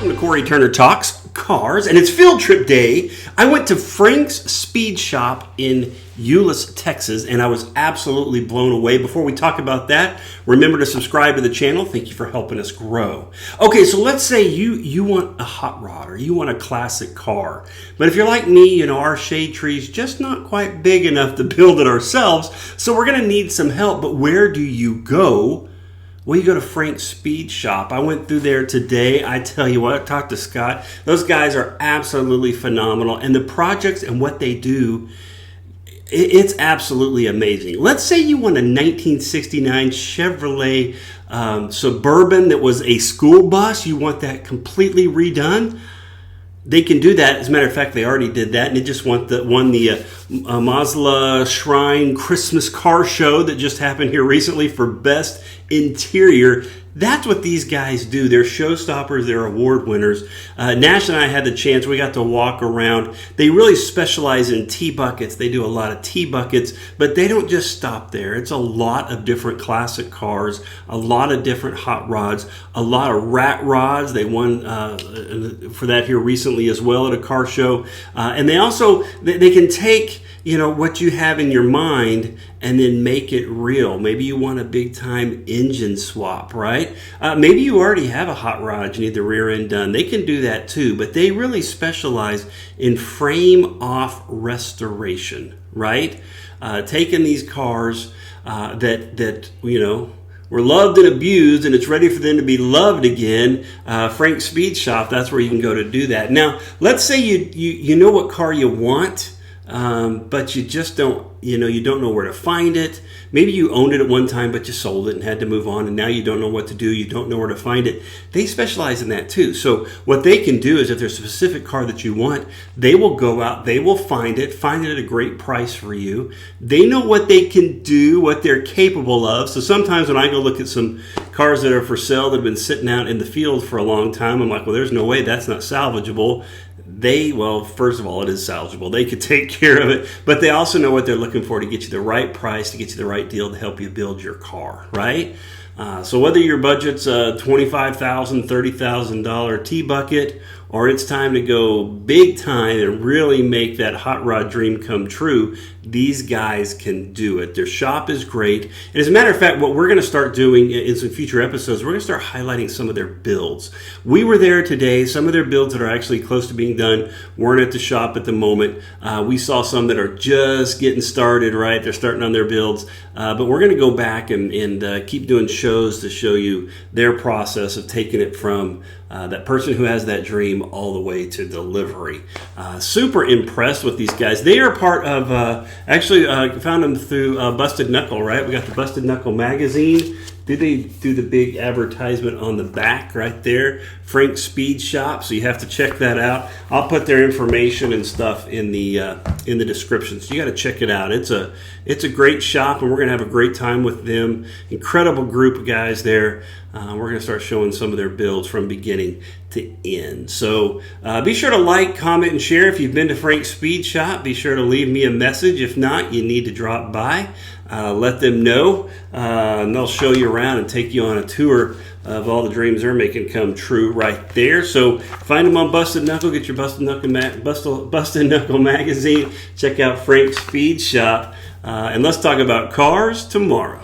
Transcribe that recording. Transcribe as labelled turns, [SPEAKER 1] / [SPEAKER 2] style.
[SPEAKER 1] Welcome to Cory Turner Talks Cars, and it's field trip day. I went to Frank's Speed Shop in Euless, Texas, and I was absolutely blown away. Before we talk about that, remember to subscribe to the channel. Thank you for helping us grow. Okay, so let's say you want a hot rod or you want a classic car. But if you're like me, our shade tree's just not quite big enough to build it ourselves, so we're going to need some help. But where do you go? Well, you go to Frank's Speed Shop. I went through there today. I tell you what, I talked to Scott. Those guys are absolutely phenomenal. And the projects and what they do, it's absolutely amazing. Let's say you want a 1969 Chevrolet Suburban that was a school bus. You want that completely redone. They can do that. As a matter of fact, they already did that, and they just won the Mazda Shrine Christmas Car Show that just happened here recently for Best Interior. That's what these guys do. They're showstoppers. They're award winners. Nash and I had the chance. We got to walk around. They really specialize in T-buckets. They do a lot of T-buckets, but they don't just stop there. It's a lot of different classic cars, a lot of different hot rods, a lot of rat rods. They won for that here recently as well at a car show. And they also, they can take what you have in your mind and then make it real. Maybe you want a big time engine swap, right? Maybe you already have a hot rod, you need the rear end done. They can do that too, but they really specialize in frame off restoration, right? Taking these cars that were loved and abused, and it's ready for them to be loved again. Frank's Speed Shop, that's where you can go to do that. Now, let's say you know what car you want, but you just don't, you don't know where to find it. Maybe you owned it at one time, but you sold it and had to move on, and now you don't know what to do. You don't know where to find it. They specialize in that too. So what they can do is, if there's a specific car that you want, they will go out, they will find it at a great price for you. They know what they can do, what they're capable of. So sometimes when I go look at some cars that are for sale that have been sitting out in the field for a long time, I'm like, well, there's no way that's not salvageable. First of all, it is salvageable. They could take care of it, but they also know what they're looking for to get you the right price, to get you the right deal to help you build your car, right? So whether your budget's a $25,000, $30,000 T-bucket, or it's time to go big time and really make that hot rod dream come true, these guys can do it. Their shop is great. And as a matter of fact, what we're going to start doing in some future episodes, we're going to start highlighting some of their builds. We were there today. Some of their builds that are actually close to being done weren't at the shop at the moment. We saw some that are just getting started, right? They're starting on their builds. But we're going to go back and keep doing shows to show you their process of taking it from that person who has that dream all the way to delivery. Super impressed with these guys. They are part of, found them through Busted Knuckle, right? We got the Busted Knuckle magazine. Did they do the big advertisement on the back right there? Frank's Speed Shop. So you have to check that out. I'll put their information and stuff in the description. So you got to check it out. It's a great shop, and we're gonna have a great time with them. Incredible group of guys there. We're gonna start showing some of their builds from beginning to end. So be sure to like, comment, and share. If you've been to Frank's Speed Shop, be sure to leave me a message. If not, you need to drop by. Let them know, and they'll show you around and take you on a tour of all the dreams they're making come true right there. So find them on Busted Knuckle. Get your Busted Knuckle magazine. Check out Frank's Speed Shop, and let's talk about cars tomorrow.